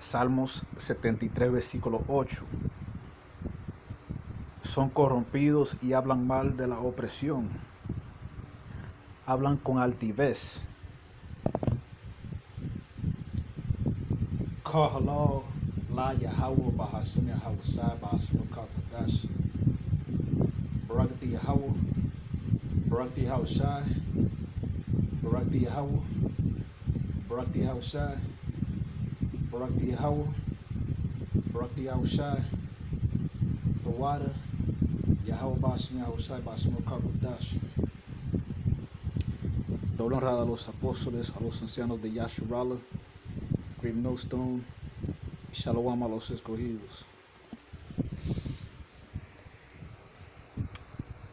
Salmos 73, versículo 8. Son corrompidos y hablan mal de la opresión. Hablan con altivez. Kohalal la Yahweh Bahasum Yahweh Bahasum Kakadash. Barakati Yahweh. Barakati Yahweh. Barakati Yahweh. Barakati Yahweh. Barakati Yahweh. Barakati Yahweh. The water. Yahweh Bahasum Yahweh Bahasum Kakadash. Doble honrada a los apóstoles, a los ancianos de Yasharala, Great Millstone, y Shalom a los escogidos.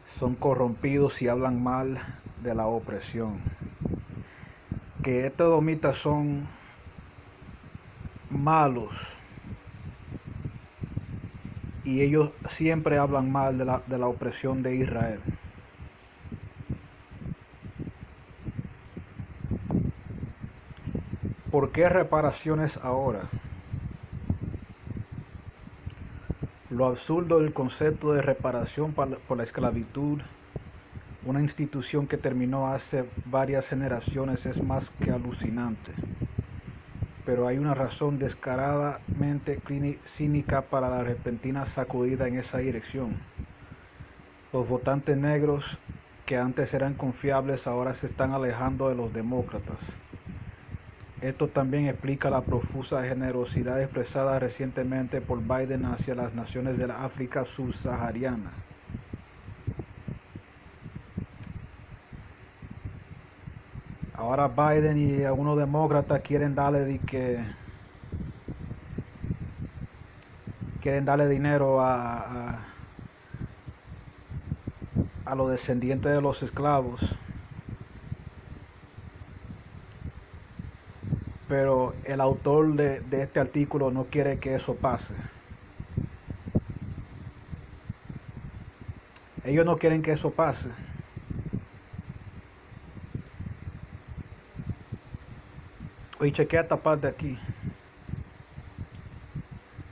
Son corrompidos y hablan mal de la opresión. Que estos domitas son malos y ellos siempre hablan mal de la opresión de Israel. ¿Por qué reparaciones ahora? Lo absurdo del concepto de reparación por la esclavitud, una institución que terminó hace varias generaciones, es más que alucinante. Pero hay una razón descaradamente cínica para la repentina sacudida en esa dirección. Los votantes negros, que antes eran confiables, ahora se están alejando de los demócratas. Esto también explica la profusa generosidad expresada recientemente por Biden hacia las naciones de la África subsahariana. Ahora Biden y algunos demócratas quieren darle dinero a los descendientes de los esclavos. Pero el autor de este artículo no quiere que eso pase. Ellos no quieren que eso pase. Oye, chequea esta parte aquí.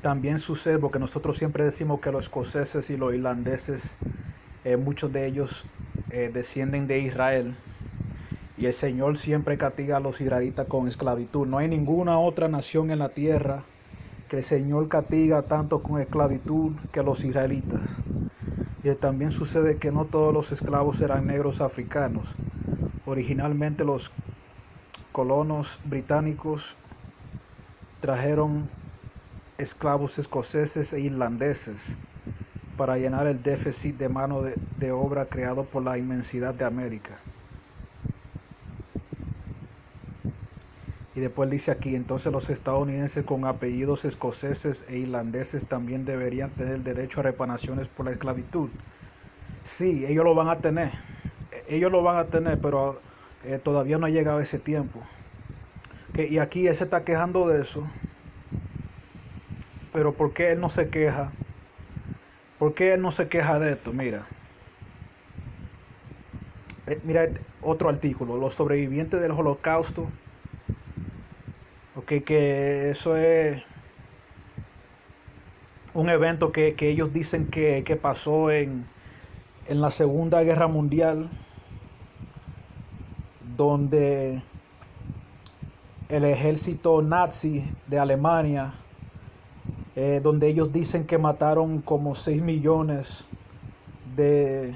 También sucede porque nosotros siempre decimos que los escoceses y los irlandeses, muchos de ellos descienden de Israel. Y el Señor siempre castiga a los israelitas con esclavitud. No hay ninguna otra nación en la tierra que el Señor castiga tanto con esclavitud que los israelitas. Y también sucede que no todos los esclavos eran negros africanos. Originalmente los colonos británicos trajeron esclavos escoceses e irlandeses para llenar el déficit de mano de obra creado por la inmensidad de América. Y después dice aquí, entonces los estadounidenses con apellidos escoceses e irlandeses también deberían tener derecho a reparaciones por la esclavitud. Sí, ellos lo van a tener. Pero todavía no ha llegado ese tiempo. Y aquí él se está quejando de eso. Pero ¿por qué él no se queja? ¿Por qué él no se queja de esto? Mira. Mira otro artículo. Los sobrevivientes del Holocausto. Que eso es un evento que ellos dicen que pasó en la Segunda Guerra Mundial, donde el ejército nazi de Alemania, donde ellos dicen que mataron como 6 millones de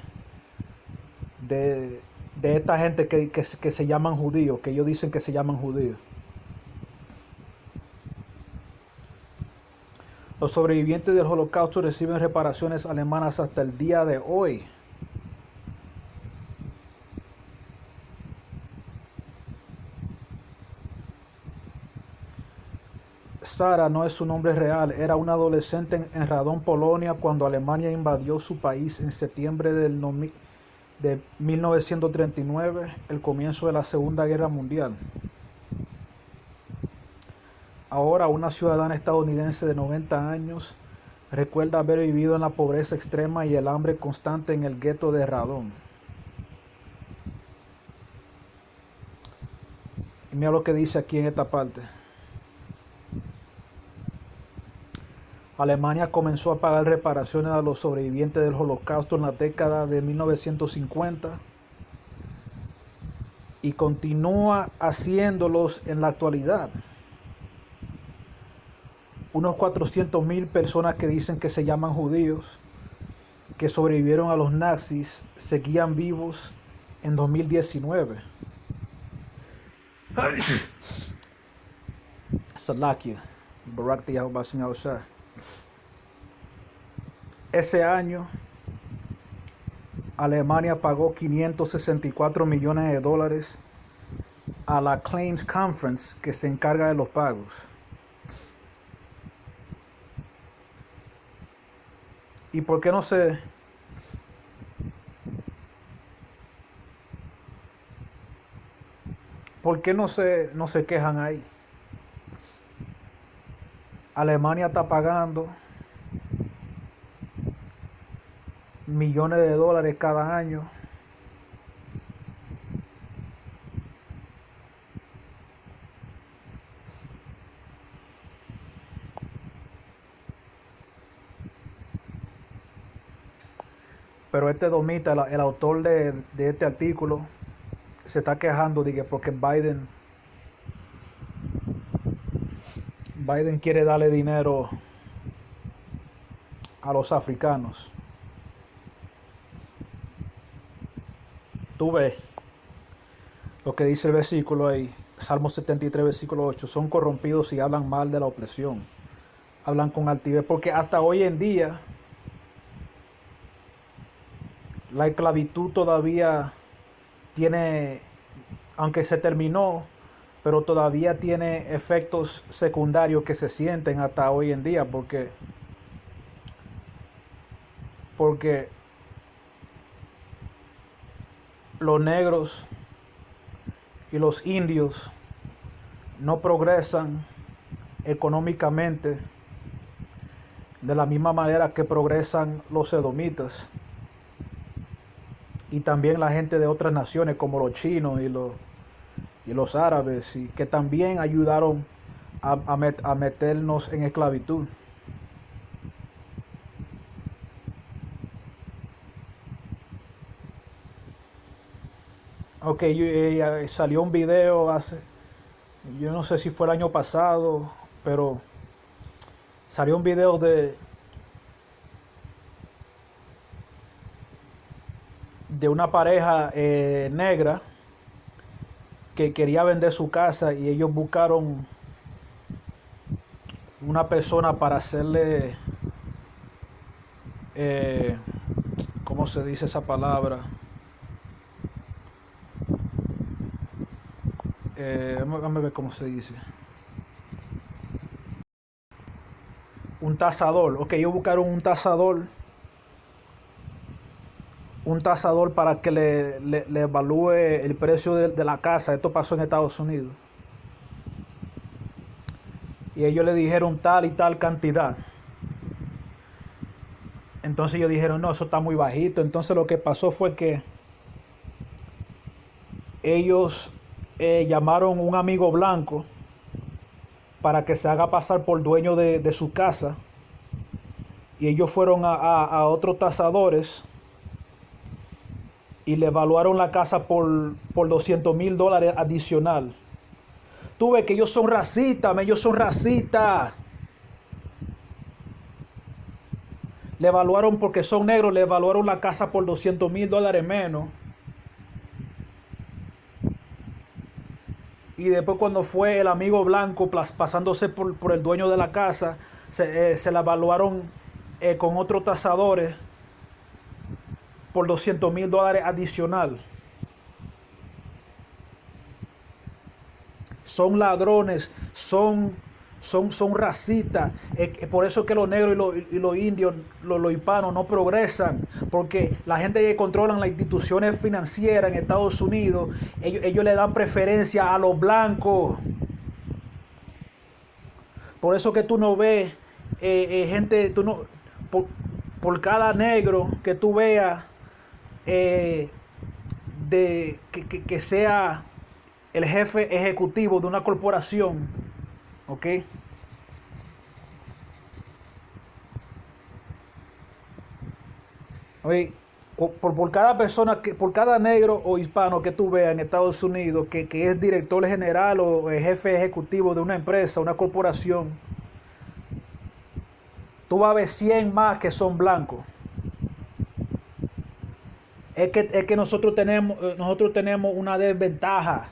esta gente que se llaman judíos, que ellos dicen que se llaman judíos. Los sobrevivientes del Holocausto reciben reparaciones alemanas hasta el día de hoy. Sara no es su nombre real, era una adolescente en Radom, Polonia, cuando Alemania invadió su país en septiembre de 1939, el comienzo de la Segunda Guerra Mundial. Ahora una ciudadana estadounidense de 90 años recuerda haber vivido en la pobreza extrema y el hambre constante en el gueto de Radom. Y mira lo que dice aquí en esta parte. Alemania comenzó a pagar reparaciones a los sobrevivientes del Holocausto en la década de 1950 y continúa haciéndolos en la actualidad. Unos 400,000 personas que dicen que se llaman judíos, que sobrevivieron a los nazis, seguían vivos en 2019. Salakia, Barak de Yahweh Sin Yahushua. Ese año, Alemania pagó 564 millones de dólares a la Claims Conference, que se encarga de los pagos. ¿Y por qué no se quejan ahí? Alemania está pagando millones de dólares cada año pero este domita, el autor de este artículo, se está quejando de que porque Biden quiere darle dinero a los africanos. Tú ves lo que dice el versículo ahí, Salmo 73, versículo 8, son corrompidos y hablan mal de la opresión, hablan con altivez, porque hasta hoy en día la esclavitud todavía tiene, aunque se terminó, pero todavía tiene efectos secundarios que se sienten hasta hoy en día, porque los negros y los indios no progresan económicamente de la misma manera que progresan los edomitas y también la gente de otras naciones como los chinos y los árabes, y que también ayudaron a meternos en esclavitud. Ok, salió un video yo no sé si fue el año pasado, pero salió un video de una pareja negra que quería vender su casa, y ellos buscaron una persona para hacerle, ¿cómo se dice esa palabra? Déjame ver cómo se dice. Un tasador. Ok, ellos buscaron un tasador para que le evalúe el precio de la casa. Esto pasó en Estados Unidos. Y ellos le dijeron tal y tal cantidad. Entonces ellos dijeron, no, eso está muy bajito. Entonces lo que pasó fue que ellos llamaron a un amigo blanco para que se haga pasar por dueño de su casa. Y ellos fueron a otros tasadores y le evaluaron la casa por $200,000 adicional. Tú ves que ellos son racistas, ellos son racistas. Le evaluaron, porque son negros, le evaluaron la casa por $200,000 menos. Y después, cuando fue el amigo blanco pasándose por el dueño de la casa, se la evaluaron con otros tasadores por $200,000 adicional. Son ladrones, son racistas. Por eso es que los negros y los indios, los hispanos no progresan, porque la gente que controlan las instituciones financieras en Estados Unidos, ellos le dan preferencia a los blancos. Por eso que tú no ves gente, tú no, por cada negro que tú veas, que sea el jefe ejecutivo de una corporación, ¿ok? Oye, por cada persona, por cada negro o hispano que tú veas en Estados Unidos que es director general o jefe ejecutivo de una empresa, una corporación, tú vas a ver 100 más que son blancos. Es que nosotros tenemos una desventaja.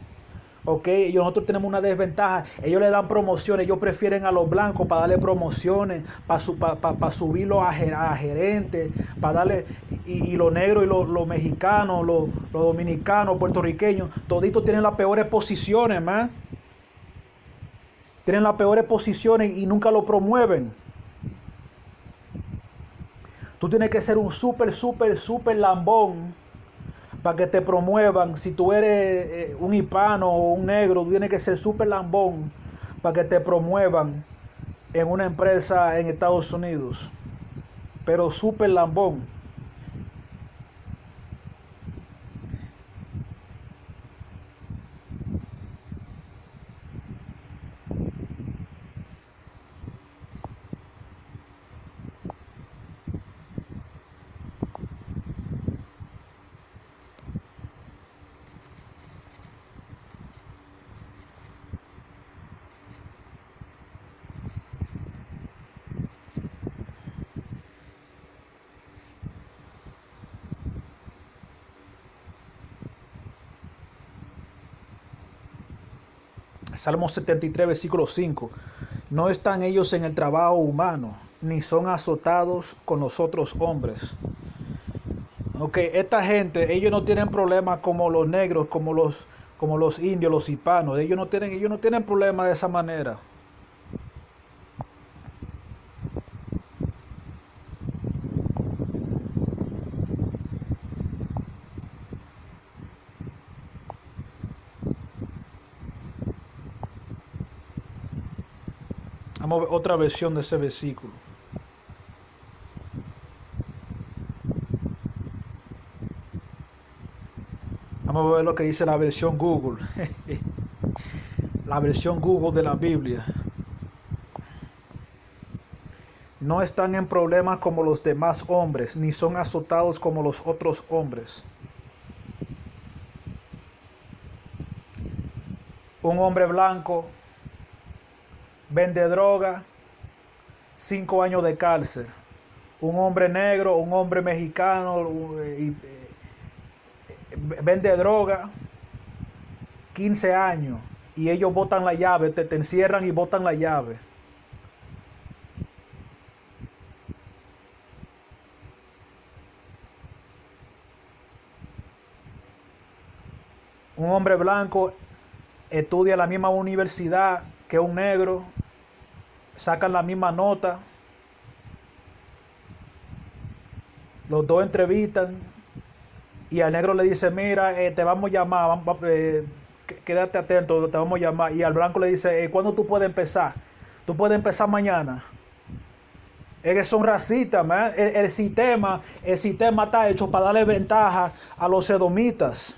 Ok, nosotros tenemos una desventaja. Ellos le dan promociones, ellos prefieren a los blancos para darle promociones, para subirlos a gerentes, para darle. Y los negros y los mexicanos, los dominicanos, puertorriqueños, toditos tienen las peores posiciones, man. Tienen las peores posiciones y nunca lo promueven. Tú tienes que ser un súper lambón para que te promuevan. Si tú eres un hispano o un negro, tú tienes que ser súper lambón para que te promuevan en una empresa en Estados Unidos. Pero súper lambón. Salmo 73, versículo 5. No están ellos en el trabajo humano, ni son azotados con los otros hombres. Ok, esta gente, ellos no tienen problemas como los negros, como los indios, los hispanos. Ellos no tienen problemas de esa manera. Vamos a ver otra versión de ese versículo. Vamos a ver lo que dice la versión Google. La versión Google de la Biblia. No están en problemas como los demás hombres, ni son azotados como los otros hombres. Un hombre blanco vende droga, 5 años de cárcel. Un hombre negro, un hombre mexicano vende droga, 15 años. Y ellos botan la llave, te encierran y botan la llave. Un hombre blanco estudia en la misma universidad que un negro, sacan la misma nota, los dos entrevistan y al negro le dice, mira, te vamos a llamar, quédate atento, te vamos a llamar. Y al blanco le dice, ¿cuándo tú puedes empezar? Tú puedes empezar mañana. Es que son racistas, man. El sistema está hecho para darle ventaja a los edomitas.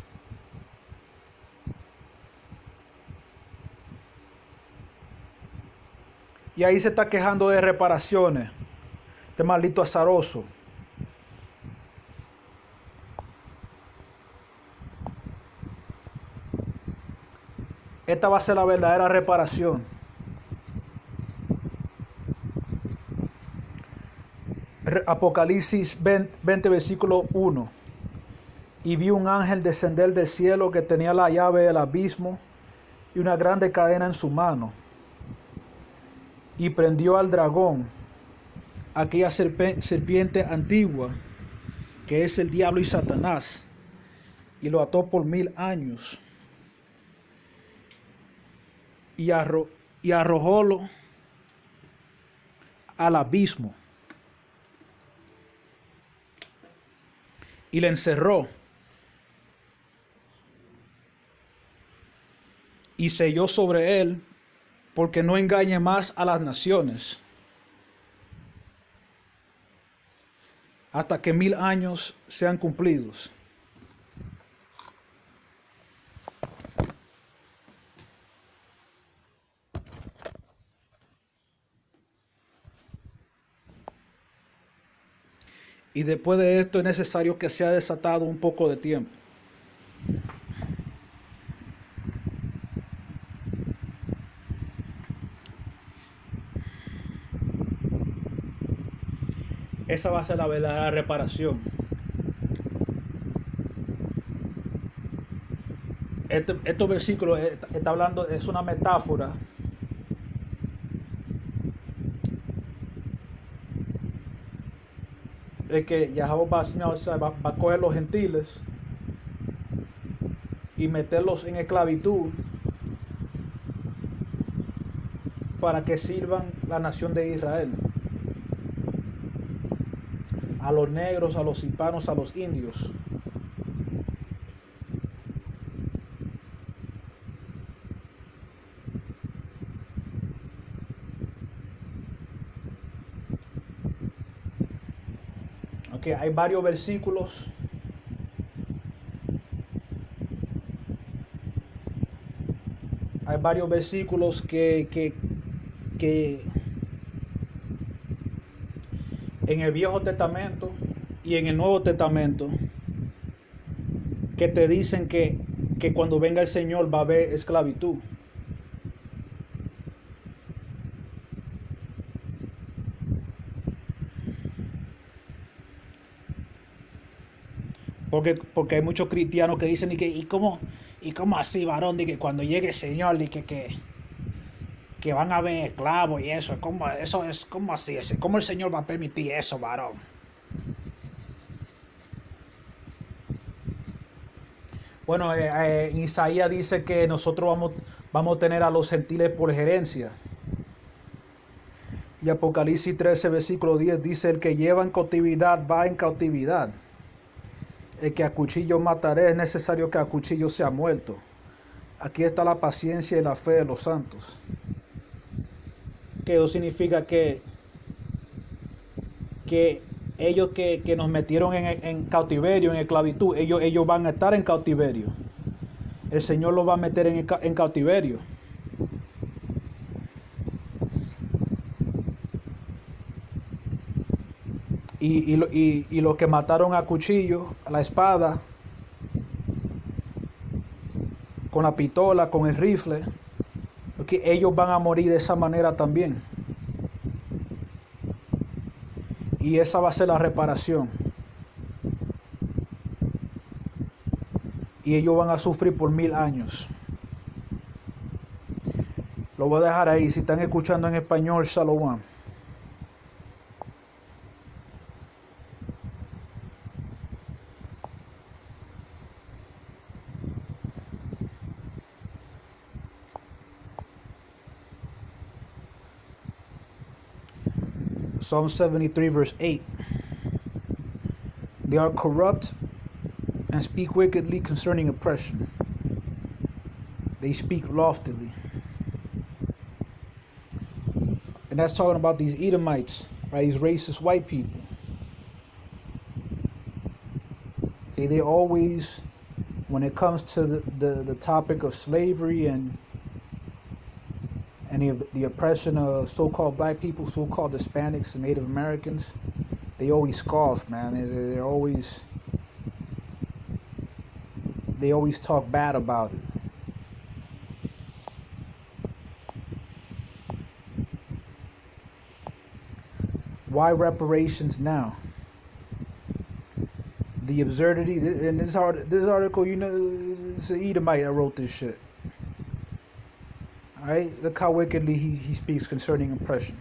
Y ahí se está quejando de reparaciones. Este maldito azaroso. Esta va a ser la verdadera reparación. Apocalipsis 20, versículo 1. Y vi un ángel descender del cielo que tenía la llave del abismo y una grande cadena en su mano. Y prendió al dragón, aquella serpiente antigua, que es el diablo y Satanás, y lo ató por 1000 años. Y arrojólo al abismo. Y le encerró. Y selló sobre él, porque no engañe más a las naciones, hasta que 1000 años sean cumplidos. Y después de esto es necesario que sea desatado un poco de tiempo. Esa va a ser la verdadera reparación. Estos versículos está hablando, es una metáfora de que Yahweh va a coger los gentiles y meterlos en esclavitud para que sirvan la nación de Israel. A los negros, a los hispanos, a los indios. Okay, hay varios versículos que en el Viejo Testamento y en el Nuevo Testamento que te dicen que cuando venga el Señor va a haber esclavitud. Porque hay muchos cristianos que dicen ¿y cómo así, varón? De que cuando llegue el Señor que van a haber esclavos y eso es como así, ¿cómo el Señor va a permitir eso, varón? Bueno, Isaías dice que nosotros vamos a tener a los gentiles por gerencia. Y Apocalipsis 13, versículo 10 dice: el que lleva en cautividad va en cautividad. El que a cuchillo mataré, es necesario que a cuchillo sea muerto. Aquí está la paciencia y la fe de los santos. Que eso significa que ellos que nos metieron en cautiverio, en esclavitud, ellos van a estar en cautiverio. El Señor los va a meter en cautiverio. Y los que mataron a cuchillo, a la espada, con la pistola, con el rifle, porque ellos van a morir de esa manera también. Y esa va a ser la reparación. Y ellos van a sufrir por 1000 años. Lo voy a dejar ahí. Si están escuchando en español, Shalom. Psalm 73 verse 8. They are corrupt and speak wickedly concerning oppression. They speak loftily. And that's talking about these Edomites, right? These racist white people. Okay, they always, when it comes to the topic of slavery and any of the oppression of so-called black people, so-called Hispanics and Native Americans, they always scoff, man. They always talk bad about it. Why reparations now? The absurdity, and this article, it's an Edomite that wrote this shit. Alright, look how wickedly he speaks concerning oppression.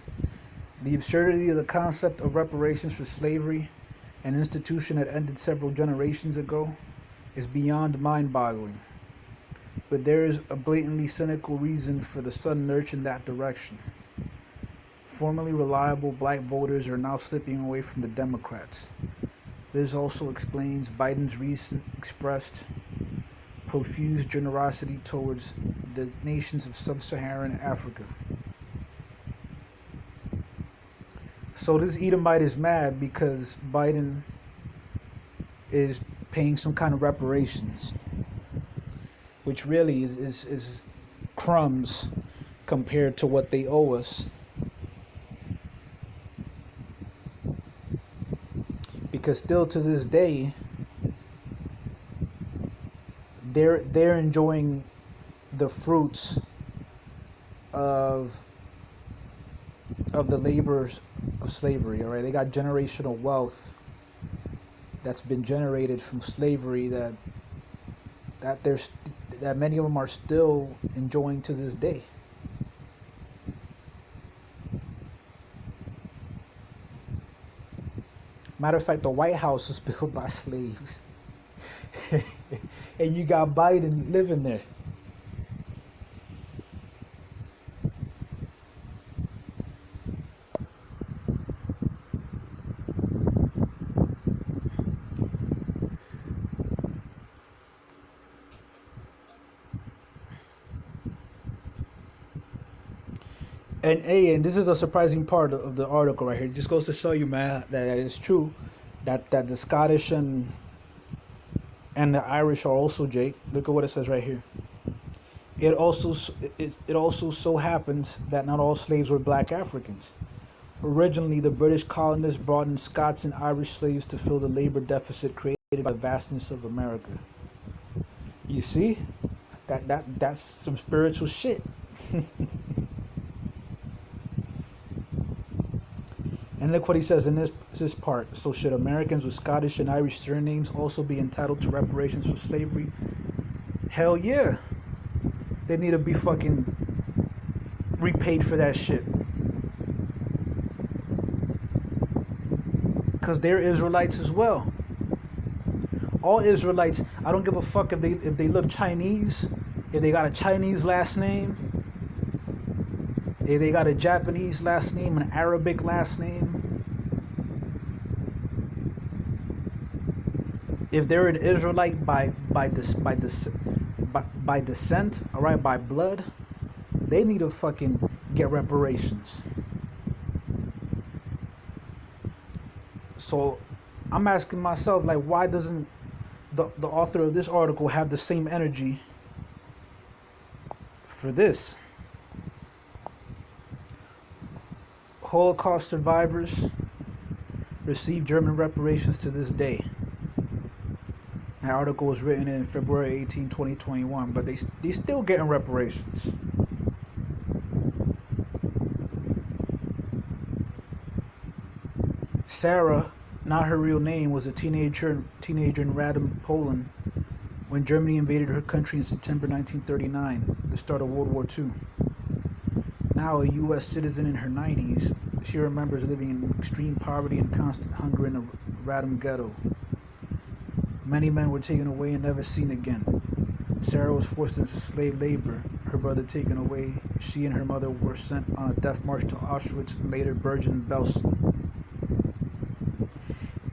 The absurdity of the concept of reparations for slavery, an institution that ended several generations ago, is beyond mind-boggling. But there is a blatantly cynical reason for the sudden lurch in that direction. Formerly reliable black voters are now slipping away from the Democrats. This also explains Biden's recent expressed profuse generosity towards the nations of sub-Saharan Africa. So this Edomite is mad because Biden is paying some kind of reparations, which really is crumbs compared to what they owe us. because still to this day they're enjoying the fruits of the labors of slavery. All right, they got generational wealth that's been generated from slavery that there's that many of them are still enjoying to this day. Matter of fact, the White House was built by slaves. And you got Biden living there. And this is a surprising part of the article right here. It just goes to show you, man, that it's true that the Scottish and the Irish are also, Jake. Look at what it says right here. It also so happens that not all slaves were black Africans. Originally, the British colonists brought in Scots and Irish slaves to fill the labor deficit created by the vastness of America. You see, that's some spiritual shit. And look what he says in this part. So should Americans with Scottish and Irish surnames also be entitled to reparations for slavery? Hell yeah. They need to be fucking repaid for that shit. Because they're Israelites as well. All Israelites, I don't give a fuck if they look Chinese, if they got a Chinese last name, if they got a Japanese last name, an Arabic last name. If they're an Israelite by descent, all right, by blood, they need to fucking get reparations. So I'm asking myself, like, why doesn't the author of this article have the same energy for this? Holocaust survivors receive German reparations to this day. That article was written in February 18, 2021, but they still getting reparations. Sarah, not her real name, was a teenager in Radom, Poland, when Germany invaded her country in September 1939, the start of World War II. Now a U.S. citizen in her 90s, she remembers living in extreme poverty and constant hunger in the Radom ghetto. Many men were taken away and never seen again. Sarah was forced into slave labor, her brother taken away. She and her mother were sent on a death march to Auschwitz and later Bergen-Belsen.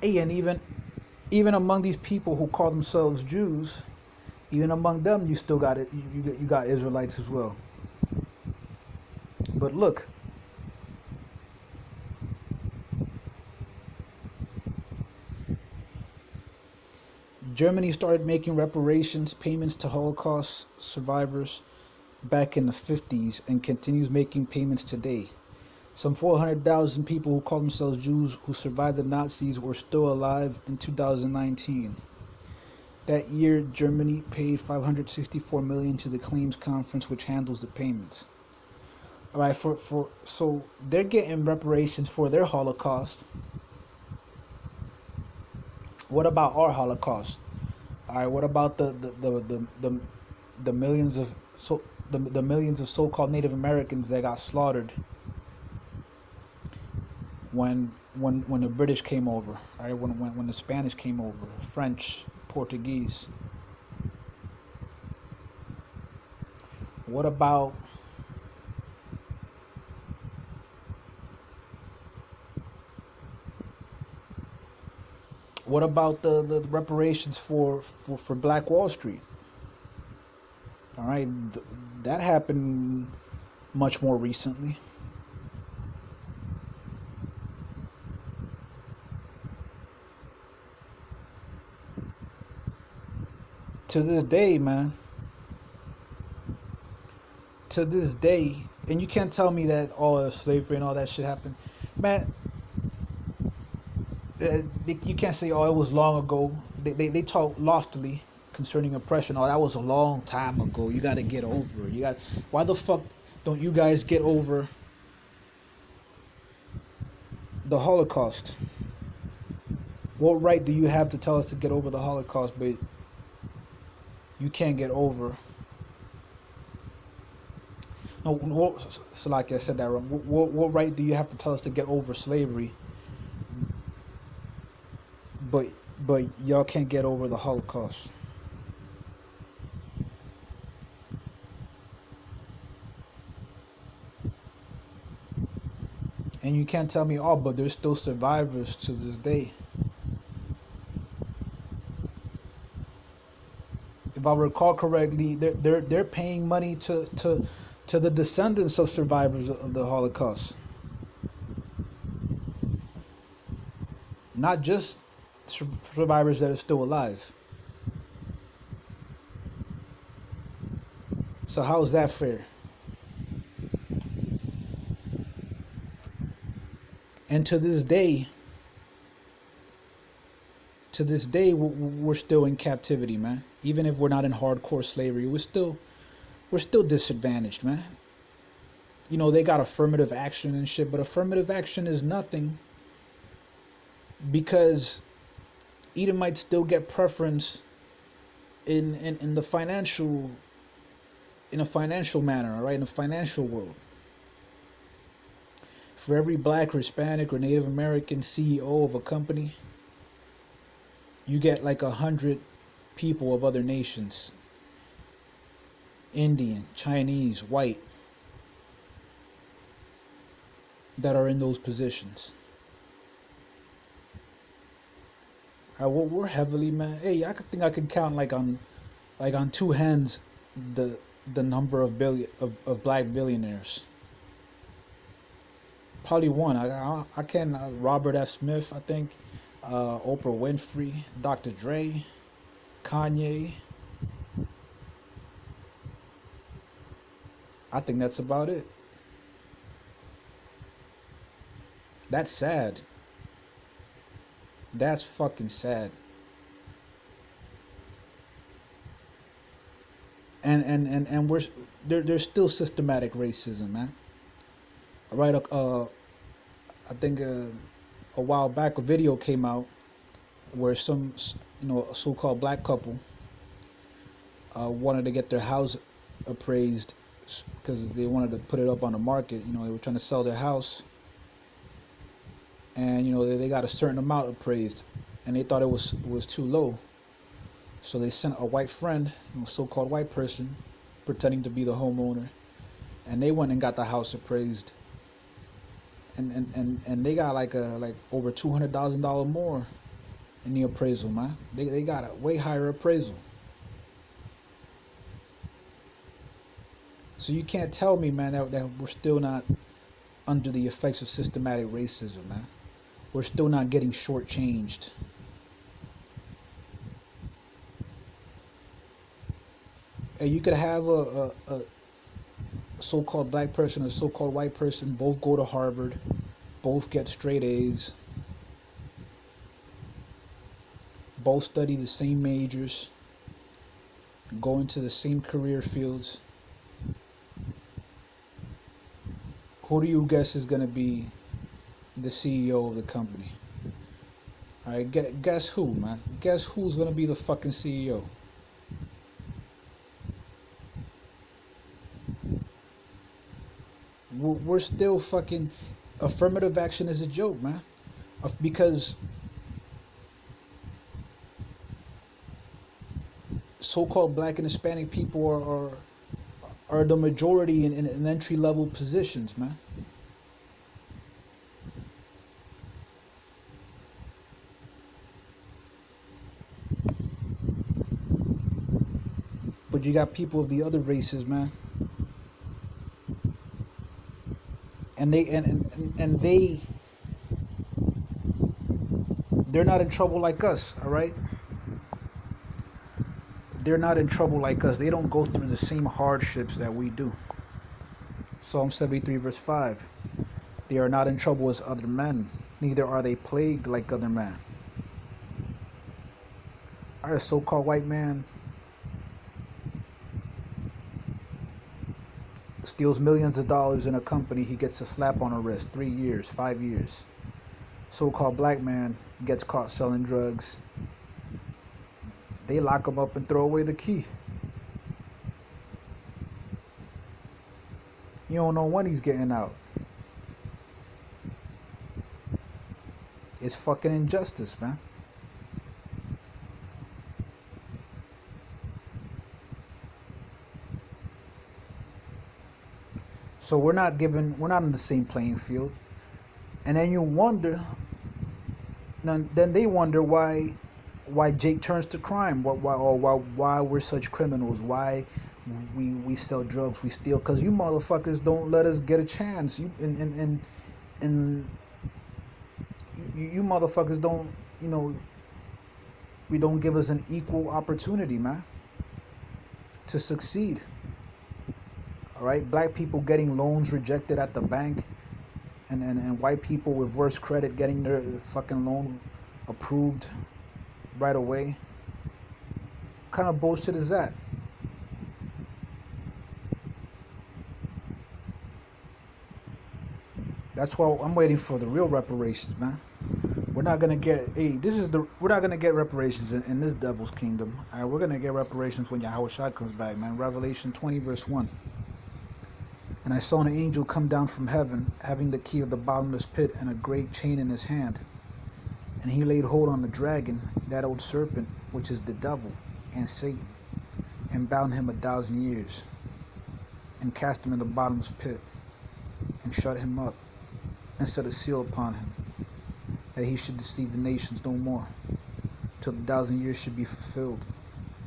Hey, and even among these people who call themselves Jews, even among them, you still got it. You got Israelites as well. But look, Germany started making reparations payments to Holocaust survivors back in the 50s and continues making payments today. Some 400,000 people who call themselves Jews who survived the Nazis were still alive in 2019. That year, Germany paid $564 million to the Claims Conference, which handles the payments. All right, so they're getting reparations for their Holocaust. What about our Holocaust? All right, what about the millions of the millions of so-called Native Americans that got slaughtered when the British came over? All right, when the Spanish came over, French, Portuguese. What about the reparations for Black Wall Street? All right, that happened much more recently. To this day, man. To this day, and you can't tell me that all slavery and all that shit happened, man. You can't say, oh, it was long ago. They talk loftily concerning oppression. Oh, that was a long time ago. You got to get over it. Why the fuck don't you guys get over the Holocaust? What right do you have to tell us to get over the Holocaust, but you can't get over? No, so like I said that wrong. What right do you have to tell us to get over slavery, but y'all can't get over the Holocaust? And you can't tell me, oh, but there's still survivors to this day. If I recall correctly, they're paying money to the descendants of survivors of the Holocaust, not just survivors that are still alive. So how is that fair? And to this day, we're still in captivity, man. Even if we're not in hardcore slavery, we're still disadvantaged, man. You know, they got affirmative action and shit, but affirmative action is nothing because Edomites still get preference in the financial, in a financial manner, right? In a financial world. For every black or Hispanic or Native American CEO of a company, you get like 100 people of other nations. Indian, Chinese, white, that are in those positions. Well, we're heavily, man. Hey, I think I could count like on two hands the number of black billionaires. Probably one. I can Robert F. Smith. I think Oprah Winfrey, Dr. Dre, Kanye. I think that's about it. That's sad. That's fucking sad. And there's still systematic racism, man. All right, I think a while back a video came out where some, a so-called black couple wanted to get their house appraised because they wanted to put it up on the market. They were trying to sell their house, and they got a certain amount appraised, and they thought it was too low. So they sent a white friend, so-called white person, pretending to be the homeowner, and they went and got the house appraised. And they got like over $200,000 more in the appraisal, man. They got a way higher appraisal. So you can't tell me, man, that we're still not under the effects of systematic racism, man. We're still not getting shortchanged. And you could have a so-called black person or a so-called white person both go to Harvard, both get straight A's, both study the same majors, go into the same career fields. Who do you guess is going to be the CEO of the company? All right, guess who, man? Guess who's going to be the fucking CEO? We're still fucking, affirmative action is a joke, man. Because so-called black and Hispanic people are the majority in entry-level positions, man. But you got people of the other races, man. And they're not in trouble like us, all right? They're not in trouble like us. They don't go through the same hardships that we do. Psalm 73 verse 5. They are not in trouble as other men, neither are they plagued like other men. Our so-called white man steals millions of dollars in a company, he gets a slap on the wrist, 3 years, 5 years. So-called black man gets caught selling drugs, they lock him up and throw away the key. You don't know when he's getting out. It's fucking injustice, man. So we're not in the same playing field. And then you wonder, then they wonder why Jake turns to crime, why we're such criminals, why we sell drugs, we steal, because you motherfuckers don't let us get a chance. You motherfuckers don't, we don't give us an equal opportunity, man, to succeed. All right, black people getting loans rejected at the bank, and white people with worse credit getting their fucking loan approved right away. What kind of bullshit is that? That's why I'm waiting for the real reparations, man. We're not gonna get we're not gonna get reparations in this devil's kingdom. All right, we're gonna get reparations when Yahushua comes back, man. Revelation 20 verse 1. And I saw an angel come down from heaven, having the key of the bottomless pit and a great chain in his hand. And he laid hold on the dragon, that old serpent, which is the devil and Satan, and bound him 1,000 years, and cast him in the bottomless pit, and shut him up, and set a seal upon him, that he should deceive the nations no more, till the 1,000 years should be fulfilled.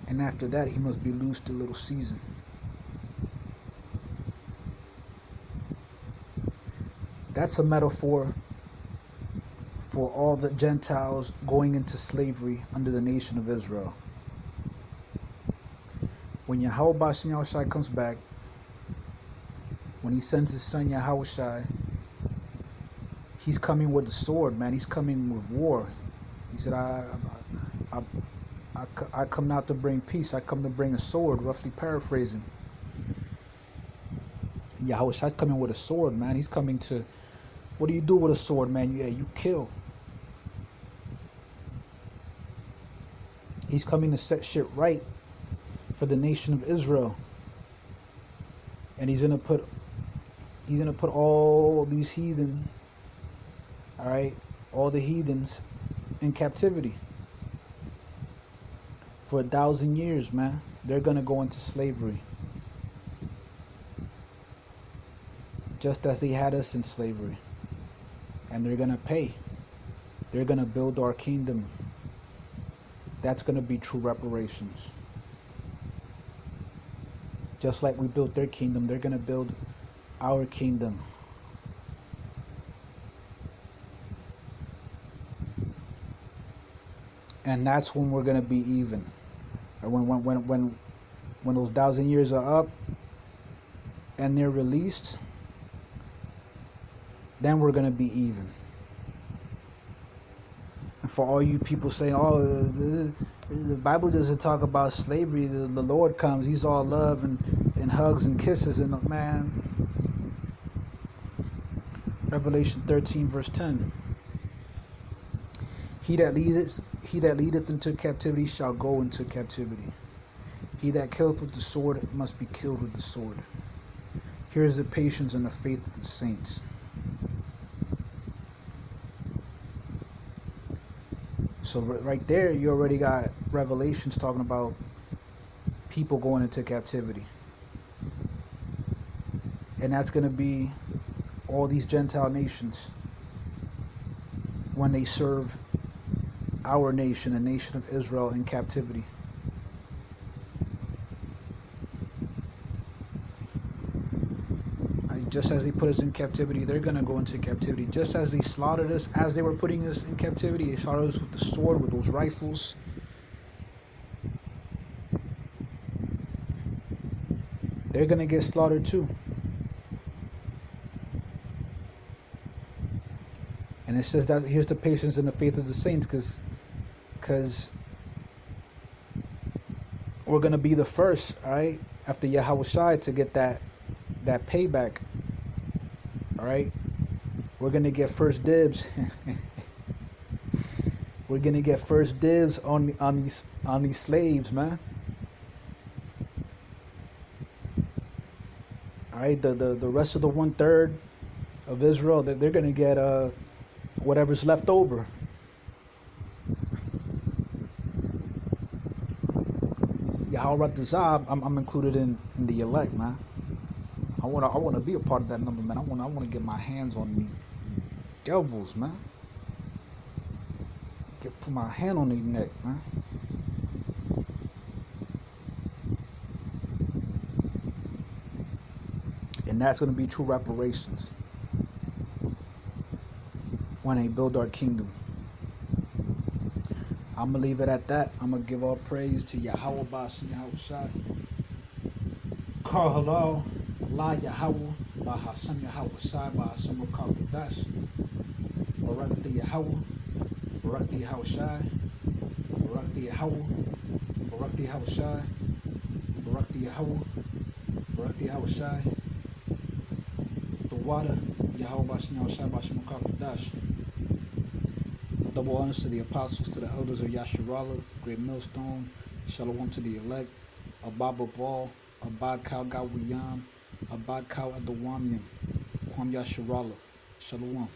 And after that he must be loosed a little season. That's a metaphor for all the Gentiles going into slavery under the nation of Israel. When Yahushua comes back, when he sends his son Yahushua, he's coming with a sword, man. He's coming with war. He said, I come not to bring peace, I come to bring a sword, roughly paraphrasing. Yahushua's coming with a sword, man. He's coming to, what do you do with a sword, man? You kill. He's coming to set shit right for the nation of Israel. And he's gonna put all these heathen, all right, all the heathens in captivity for 1,000 years, man. They're gonna go into slavery, just as they had us in slavery, and they're gonna pay. They're gonna build our kingdom. That's gonna be true reparations. Just like we built their kingdom, they're gonna build our kingdom. And that's when we're gonna be even. Or when those 1,000 years are up and they're released, then we're gonna be even. And for all you people saying, oh, the Bible doesn't talk about slavery, the Lord comes, he's all love and hugs and kisses, and man, Revelation 13 verse 10. He that leadeth into captivity shall go into captivity. He that killeth with the sword must be killed with the sword. Here is the patience and the faith of the saints. So right there, you already got Revelations talking about people going into captivity. And that's going to be all these Gentile nations when they serve our nation, the nation of Israel, in captivity. Just as they put us in captivity, they're going to go into captivity. Just as they slaughtered us, as they were putting us in captivity, they slaughtered us with the sword, with those rifles. They're going to get slaughtered too. And it says that here's the patience and the faith of the saints, because we're gonna be the first, all right, after Yahushua to get that payback. All right, we're gonna get first dibs. We're gonna get first dibs on these slaves, man. All right, the rest of the 1/3 of Israel, they're gonna get whatever's left over. Yahweh Zab, I'm included in the elect, man. I wanna be a part of that number, man. I wanna get my hands on these devils, man. Put my hand on their neck, man. And that's gonna be true reparations when they build our kingdom. I'm gonna leave it at that. I'm gonna give all praise to Yahweh Basi Yahushai. Kar Halal, La Yahweh, Bahasam Yahweh Sai, Bahasam Kardash, Barakti Yahweh, Barakti Yahushai, Barakti Yahweh, Barakti Yahushai, Barakti Yahweh, Barakti Yahushai, the water, Yahweh Basi Yahushai, Bahasam Kardash. Double honors to the apostles, to the elders of Yasharala, Great Millstone, Shalom to the elect, Abba Ball, Abad Kal Gawiyam, Abad Kal Adawamiam, Kwam Yasharala, Shalom.